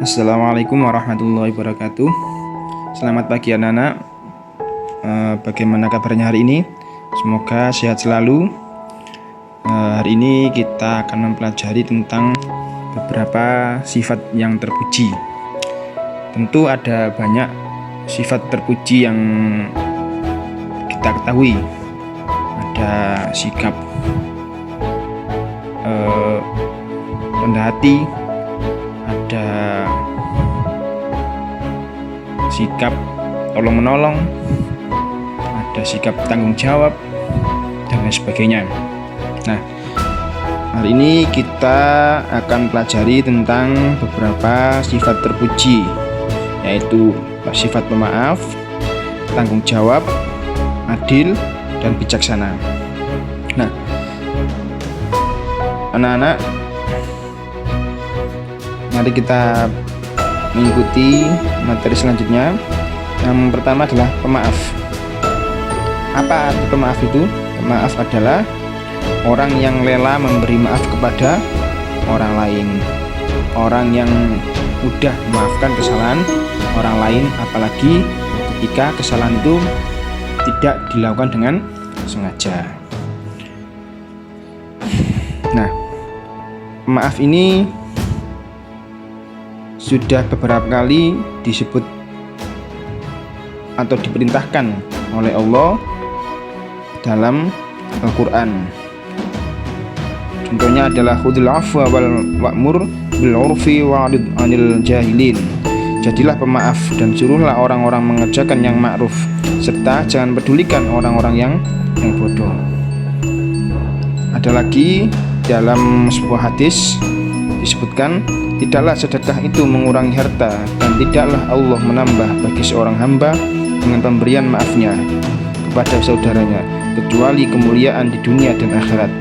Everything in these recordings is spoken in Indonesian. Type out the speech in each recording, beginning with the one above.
Assalamualaikum warahmatullahi wabarakatuh. Selamat pagi anak-anak. Bagaimana kabarnya hari ini? Semoga sehat selalu. Hari ini kita akan mempelajari tentang beberapa sifat yang terpuji. Tentu ada banyak sifat terpuji yang kita ketahui. Ada sikap rendah hati, ada sikap tolong menolong, ada sikap tanggung jawab, dan lain sebagainya. Nah, hari ini kita akan pelajari tentang beberapa sifat terpuji, yaitu sifat pemaaf, tanggung jawab, adil, dan bijaksana. Nah, anak-anak, mari kita mengikuti materi selanjutnya. Yang pertama adalah pemaaf. Apa arti pemaaf itu? Pemaaf adalah orang yang rela memberi maaf kepada orang lain, orang yang mudah memaafkan kesalahan orang lain, apalagi ketika kesalahan itu tidak dilakukan dengan sengaja. Nah, pemaaf ini sudah beberapa kali disebut atau diperintahkan oleh Allah dalam Al-Quran. Contohnya adalah khudhil afwa wa'mur bil 'urfi wa'rid 'anil jahilin. Jadilah pemaaf dan suruhlah orang-orang mengerjakan yang ma'ruf, serta jangan pedulikan orang-orang yang bodoh. Ada lagi dalam sebuah hadis disebutkan, tidaklah sedekah itu mengurangi harta, dan tidaklah Allah menambah bagi seorang hamba dengan pemberian maafnya kepada saudaranya, kecuali kemuliaan di dunia dan akhirat.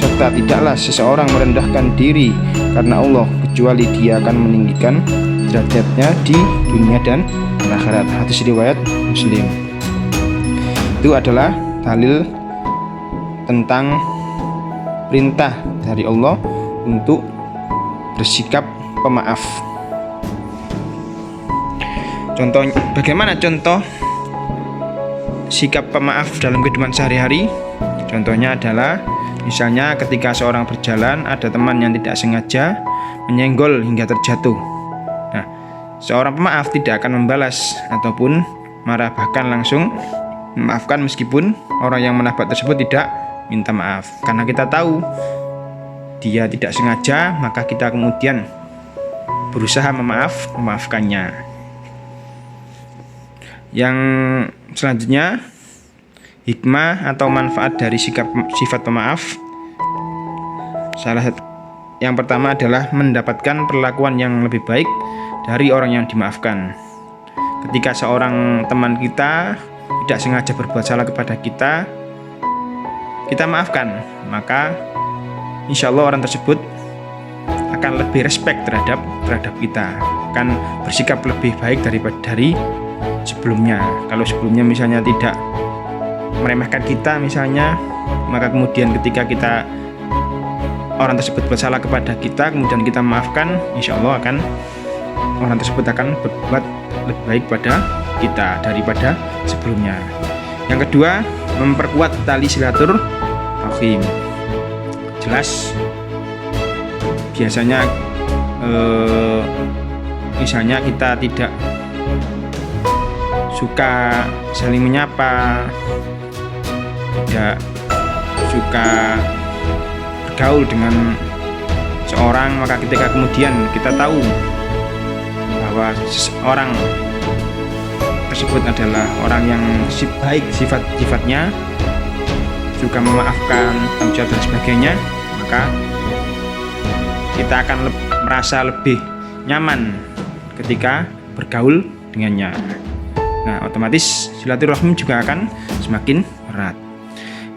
Serta tidaklah seseorang merendahkan diri karena Allah, kecuali dia akan meninggikan derajatnya di dunia dan akhirat. Hadis riwayat Muslim. Itu adalah dalil tentang perintah dari Allah untuk bersikap pemaaf. Contohnya, bagaimana contoh sikap pemaaf dalam kehidupan sehari-hari? Contohnya adalah misalnya ketika seorang berjalan, ada teman yang tidak sengaja menyenggol hingga terjatuh. Nah, seorang pemaaf tidak akan membalas ataupun marah, bahkan langsung memaafkan meskipun orang yang menabrak tersebut tidak minta maaf. Karena kita tahu dia tidak sengaja, maka kita kemudian berusaha memaafkannya. Yang selanjutnya, hikmah atau manfaat dari sifat pemaaf. Yang pertama adalah mendapatkan perlakuan yang lebih baik dari orang yang dimaafkan. Ketika seorang teman kita tidak sengaja berbuat salah kepada kita maafkan, maka insya Allah orang tersebut akan lebih respect terhadap kita, akan bersikap lebih baik dari sebelumnya. Kalau sebelumnya misalnya tidak meremehkan kita misalnya, maka kemudian ketika orang tersebut bersalah kepada kita, kemudian kita maafkan, insya Allah orang tersebut akan berbuat lebih baik pada kita daripada sebelumnya. Yang kedua, memperkuat tali silaturahim. Jelas biasanya misalnya kita tidak suka saling menyapa, tidak suka bergaul dengan seorang, maka ketika kemudian kita tahu bahwa seseorang tersebut adalah orang yang baik sifatnya, juga memaafkan, tanggung jawab dan sebagainya, maka kita akan merasa lebih nyaman ketika bergaul dengannya. Nah, otomatis silaturahim juga akan semakin erat.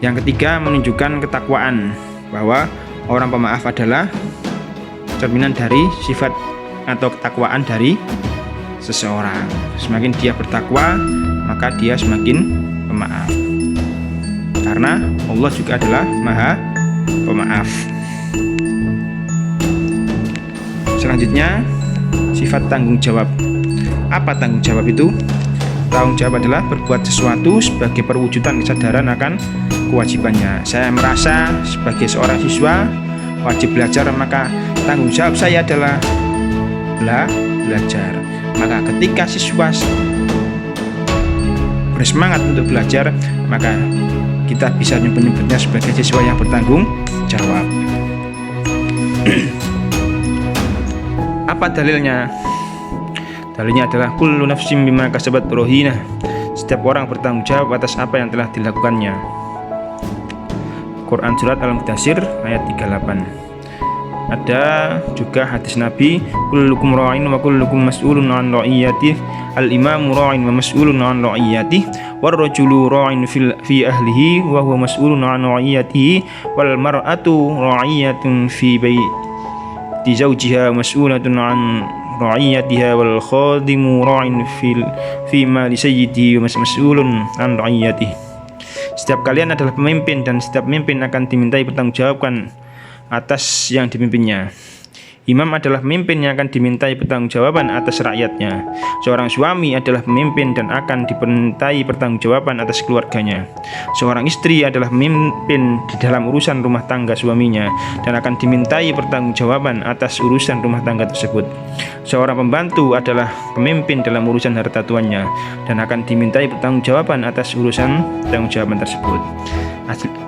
Yang ketiga, menunjukkan ketakwaan, bahwa orang pemaaf adalah cerminan dari sifat atau ketakwaan dari seseorang. Semakin dia bertakwa, maka dia semakin pemaaf. Karena Allah juga adalah Maha Pemaaf. Selanjutnya, sifat tanggung jawab. Apa tanggung jawab itu? Tanggung jawab adalah berbuat sesuatu sebagai perwujudan kesadaran akan kewajibannya. Saya merasa sebagai seorang siswa wajib belajar, maka tanggung jawab saya adalah belajar. Maka ketika siswa bersemangat untuk belajar, maka kita bisa menyebutnya sebagai siswa yang bertanggung jawab. Apa dalilnya? Dalilnya adalah kullu nafsin bima kasabat rohinah. Setiap orang bertanggung jawab atas apa yang telah dilakukannya. Quran surat Al-Mudaththir ayat 38. Ada juga hadis Nabi, kullukum ra'in wa kullukum mas'ulun 'an ra'iyatihi. Al-imamu ra'in wa mas'ulun 'an ra'iyatihi, war rajulu ra'in fi ahlihi wa huwa mas'ulun 'an ra'iyatihi, wal mar'atu ra'iyatun fi baiti zawjiha mas'ulatun 'an ra'iyatiha, wal khadimu ra'in fi mali sayyidihi wa mas'ulun 'an ra'iyatihi. Setiap kalian adalah pemimpin dan setiap pemimpin akan dimintai bertanggungjawabkan atas yang dipimpinnya. Imam adalah pemimpin yang akan dimintai pertanggungjawaban atas rakyatnya. Seorang suami adalah pemimpin dan akan dimintai pertanggungjawaban atas keluarganya. Seorang istri adalah pemimpin di dalam urusan rumah tangga suaminya dan akan dimintai pertanggungjawaban atas urusan rumah tangga tersebut. Seorang pembantu adalah pemimpin dalam urusan harta tuannya dan akan dimintai pertanggungjawaban atas urusan tanggung-jawaban tersebut.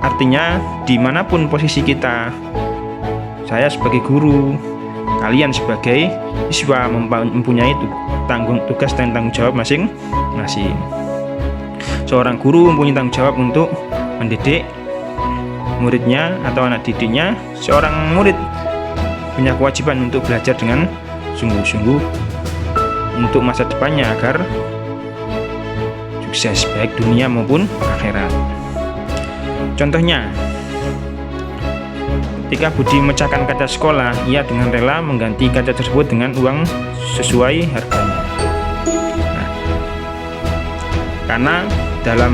Artinya, dimanapun posisi kita, saya sebagai guru, kalian sebagai siswa mempunyai tugas dan tanggung jawab masing-masing. Seorang guru mempunyai tanggung jawab untuk mendidik muridnya atau anak didiknya. Seorang murid punya kewajiban untuk belajar dengan sungguh-sungguh untuk masa depannya agar sukses baik dunia maupun akhirat. Contohnya, ketika Budi memecahkan kaca sekolah, ia dengan rela mengganti kaca tersebut dengan uang sesuai harganya. Nah, karena dalam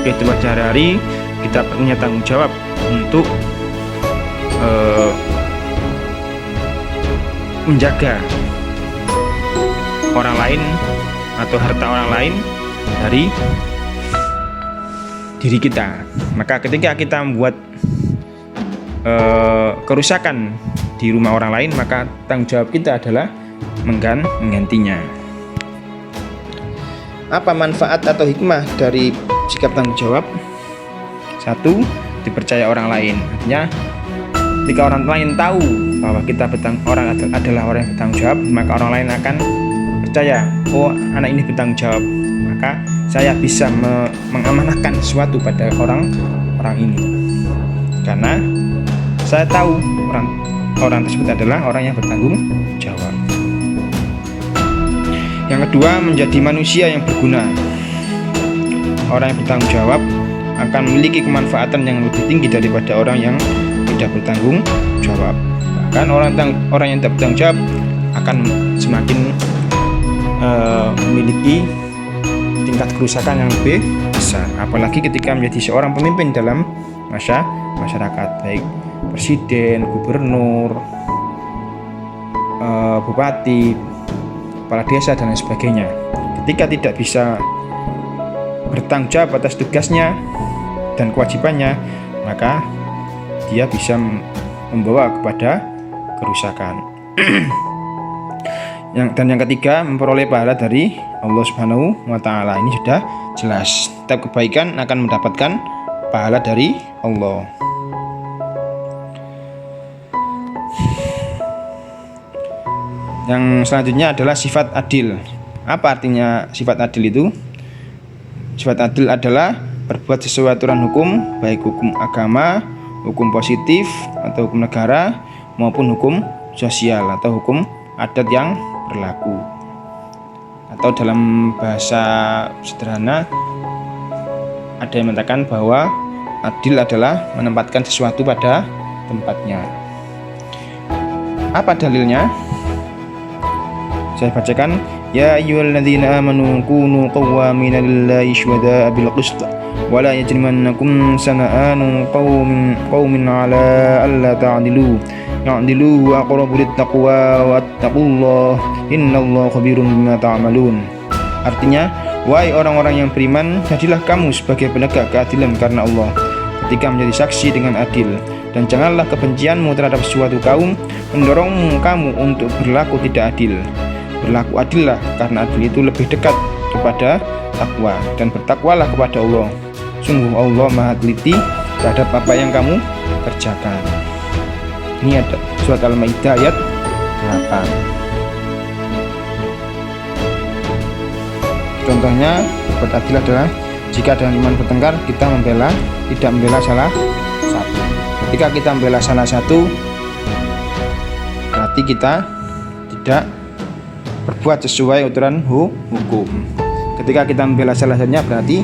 kehidupan sehari-hari kita punya tanggung jawab untuk menjaga orang lain atau harta orang lain dari diri kita. Maka ketika kita membuat kerusakan di rumah orang lain, maka tanggung jawab kita adalah menggantinya. Apa manfaat atau hikmah dari sikap tanggung jawab? 1. Dipercaya orang lain. Artinya ketika orang lain tahu bahwa kita adalah orang yang bertanggung jawab, maka orang lain akan percaya, oh anak ini bertanggung jawab, maka saya bisa mengamanahkan sesuatu pada orang ini, karena saya tahu orang tersebut adalah orang yang bertanggung jawab. Yang kedua, menjadi manusia yang berguna. Orang yang bertanggung jawab akan memiliki kemanfaatan yang lebih tinggi daripada orang yang tidak bertanggung jawab. Bahkan orang yang tidak bertanggung jawab akan semakin memiliki tingkat kerusakan yang lebih besar, apalagi ketika menjadi seorang pemimpin dalam masyarakat, baik presiden, gubernur, bupati, kepala desa dan lain sebagainya. Ketika tidak bisa bertanggung jawab atas tugasnya dan kewajibannya, maka dia bisa membawa kepada kerusakan. Dan yang ketiga, memperoleh pahala dari Allah Subhanahu wa Ta'ala. Ini sudah jelas, setiap kebaikan akan mendapatkan pahala dari Allah. Yang selanjutnya adalah sifat adil. Apa artinya sifat adil itu? Sifat adil adalah berbuat sesuai aturan hukum, baik hukum agama, hukum positif atau hukum negara, maupun hukum sosial atau hukum adat yang berlaku. Atau dalam bahasa sederhana, ada yang mengatakan bahwa adil adalah menempatkan sesuatu pada tempatnya. Apa dalilnya? Saya bacakan, ya ayyuhalladzina amanu kunu qawwamina lillahi syuhada'a bil qist wa la yajrimannakum sana'anu qaumin ala alla ta'dilu ya'dilu wa aqrabu littaqwa wattaqullaha innallaha khabirum bima ta'malun. Artinya, wahai orang-orang yang beriman, jadilah kamu sebagai penegak keadilan karena Allah ketika menjadi saksi dengan adil, dan janganlah kebencianmu terhadap suatu kaum mendorongmu kamu untuk berlaku tidak adil. Berlaku adillah, karena adil itu lebih dekat kepada takwa, dan bertakwalah kepada Allah. Sungguh Allah Maha teliti terhadap apa yang kamu kerjakan. Ini ada surat Al-Maidah ayat 8. Contohnya berbuat adil adalah jika ada iman bertengkar, kita tidak membela salah satu. Ketika kita membela salah satu, berarti kita tidak berbuat sesuai aturan hukum. Ketika kita membela salah satunya, berarti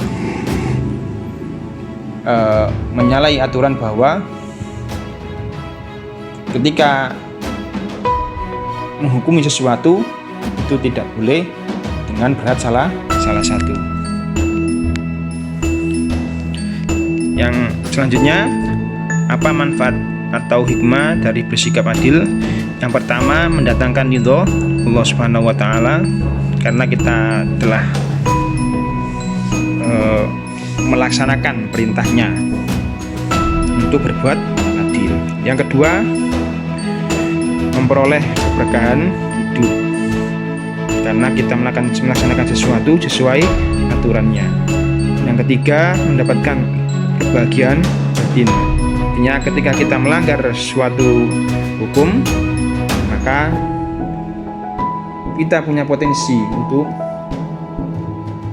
menyalahi aturan bahwa ketika menghukumi sesuatu itu tidak boleh dengan berat salah satu. Yang selanjutnya, apa manfaat atau hikmah dari bersikap adil? Yang pertama, mendatangkan ridho Allah Subhanahu wa taala karena kita telah melaksanakan perintahnya untuk berbuat adil. Yang kedua, memperoleh keberkahan hidup karena kita melaksanakan sesuatu sesuai aturannya. Yang ketiga, mendapatkan kebahagiaan batin. Artinya ketika kita melanggar suatu hukum, maka kita punya potensi untuk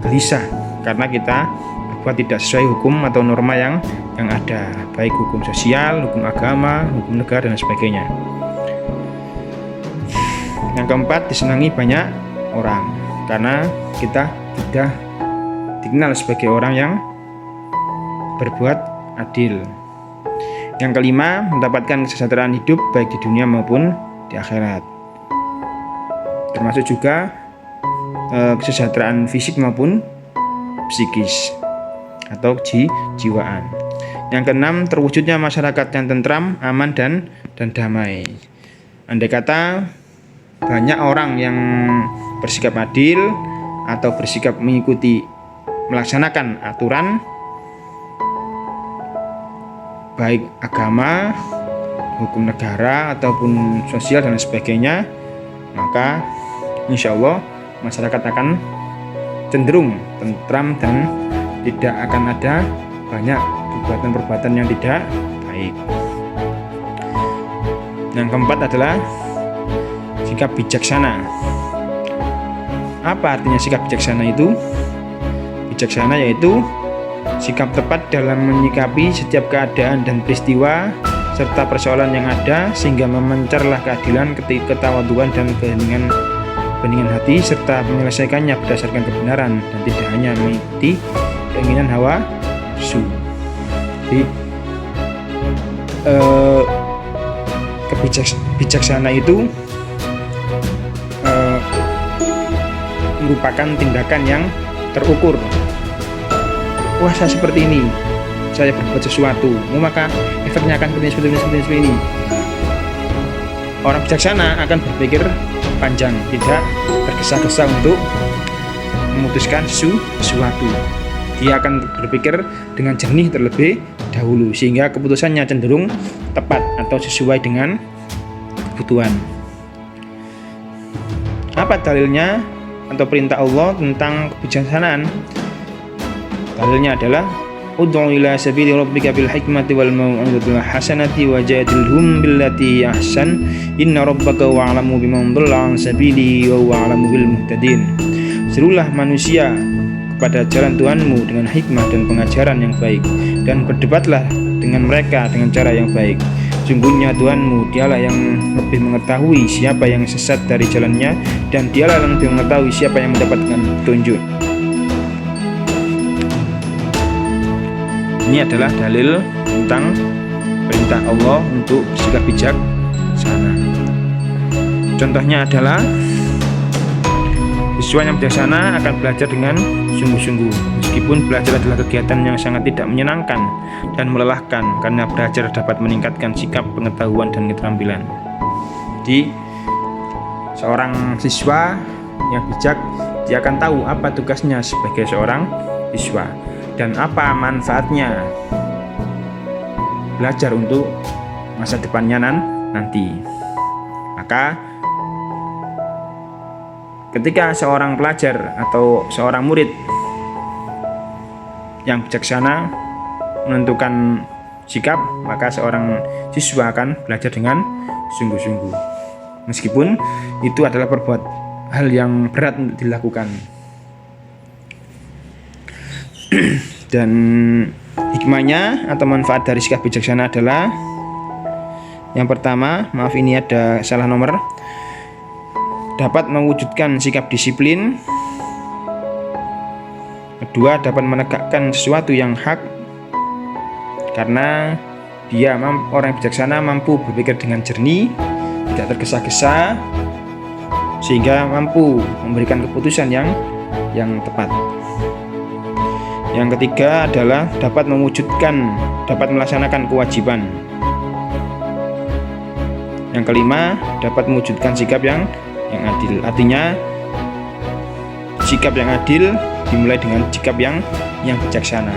gelisah karena kita berbuat tidak sesuai hukum atau norma yang ada, baik hukum sosial, hukum agama, hukum negara, dan sebagainya. Yang keempat, disenangi banyak orang karena kita tidak dikenal sebagai orang yang berbuat adil. Yang kelima, mendapatkan kesejahteraan hidup baik di dunia maupun di akhirat, termasuk juga kesejahteraan fisik maupun psikis atau jiwaan. Yang keenam, terwujudnya masyarakat yang tentram, aman, dan damai. Andai kata banyak orang yang bersikap adil atau bersikap mengikuti melaksanakan aturan baik agama, hukum negara ataupun sosial dan sebagainya, maka insya Allah masyarakat akan cenderung tentram dan tidak akan ada banyak perbuatan-perbuatan yang tidak baik. Yang keempat adalah sikap bijaksana. Apa artinya sikap bijaksana itu? Bijaksana yaitu sikap tepat dalam menyikapi setiap keadaan dan peristiwa serta persoalan yang ada sehingga memancarlah keadilan, ketawaduan, dan keheningan hati serta menyelesaikannya berdasarkan kebenaran dan tidak hanya mengikuti keinginan hawa nafsu. Jadi bijaksana itu merupakan tindakan yang terukur. Wah, saya seperti ini, saya berbuat sesuatu, maka efeknya akan seperti ini. Orang bijaksana akan berpikir panjang, tidak tergesa-gesa untuk memutuskan sesuatu. Dia akan berpikir dengan jernih terlebih dahulu, sehingga keputusannya cenderung tepat atau sesuai dengan kebutuhan. Apa dalilnya atau perintah Allah tentang kebijaksanaan? Dalilnya adalah ud'u ila sabili rabbika bil hikmati wal mau'izatil hasanati wajadilhum billati ahsan inna rabbaka wa'lamu biman dhalla an sabili wa wa'lamu bil muhtadin. Serulah manusia kepada jalan Tuhanmu dengan hikmah dan pengajaran yang baik, dan berdebatlah dengan mereka dengan cara yang baik. Sungguhnya Tuhanmu, dialah yang lebih mengetahui siapa yang sesat dari jalannya, dan dialah yang lebih mengetahui siapa yang mendapatkan petunjuk. Ini adalah dalil tentang perintah Allah untuk bersikap bijaksana. Contohnya adalah siswa yang bijaksana akan belajar dengan sungguh-sungguh. Meskipun belajar adalah kegiatan yang sangat tidak menyenangkan dan melelahkan, karena belajar dapat meningkatkan sikap, pengetahuan, dan keterampilan. Jadi seorang siswa yang bijak, dia akan tahu apa tugasnya sebagai seorang siswa dan apa manfaatnya belajar untuk masa depannya nanti. Maka ketika seorang pelajar atau seorang murid yang bijaksana menentukan sikap, maka seorang siswa akan belajar dengan sungguh-sungguh, meskipun itu adalah hal yang berat untuk dilakukan. Dan hikmahnya atau manfaat dari sikap bijaksana adalah, yang pertama, maaf ini ada salah nomor, dapat mewujudkan sikap disiplin. Kedua, dapat menegakkan sesuatu yang hak, karena orang yang bijaksana mampu berpikir dengan jernih, tidak tergesa-gesa, sehingga mampu memberikan keputusan yang tepat. Yang ketiga adalah dapat melaksanakan kewajiban. Yang kelima, dapat mewujudkan sikap yang adil. Artinya sikap yang adil dimulai dengan sikap yang bijaksana.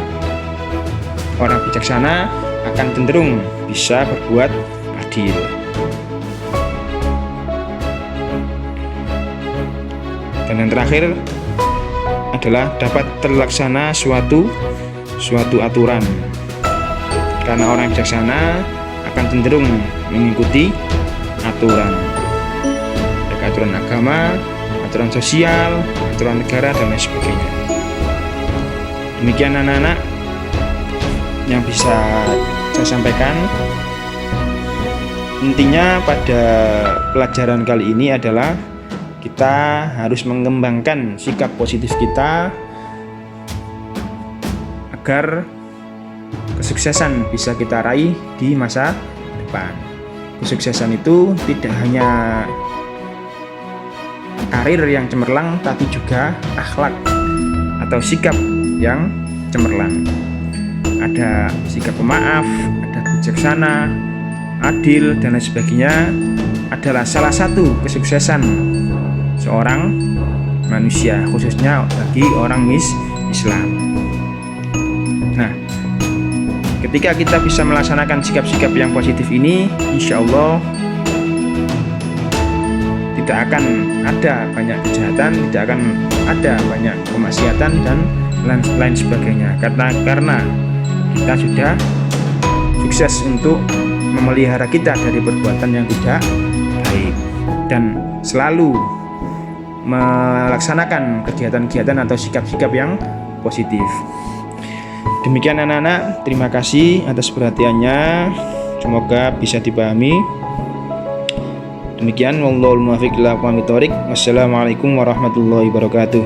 Orang bijaksana akan cenderung bisa berbuat adil. Dan yang terakhir adalah dapat terlaksana suatu aturan, karena orang bijaksana akan cenderung mengikuti aturan, baik aturan agama, aturan sosial, aturan negara, dan lain sebagainya. Demikian anak-anak yang bisa saya sampaikan. Intinya pada pelajaran kali ini adalah kita harus mengembangkan sikap positif kita agar kesuksesan bisa kita raih di masa depan. Kesuksesan itu tidak hanya karir yang cemerlang, tapi juga akhlak atau sikap yang cemerlang. Ada sikap pemaaf, ada bijaksana, adil, dan lain sebagainya, adalah salah satu kesuksesan seorang manusia, khususnya bagi orang Islam. Nah, ketika kita bisa melaksanakan sikap-sikap yang positif ini, insya Allah tidak akan ada banyak kejahatan, tidak akan ada banyak kemaksiatan dan lain sebagainya, karena kita sudah sukses untuk memelihara kita dari perbuatan yang tidak baik dan selalu melaksanakan kegiatan-kegiatan atau sikap-sikap yang positif. Demikian anak-anak, terima kasih atas perhatiannya, semoga bisa dipahami. Demikian, wallahul muwaffiq ila aqwamit thoriq. Wassalamualaikum warahmatullahi wabarakatuh.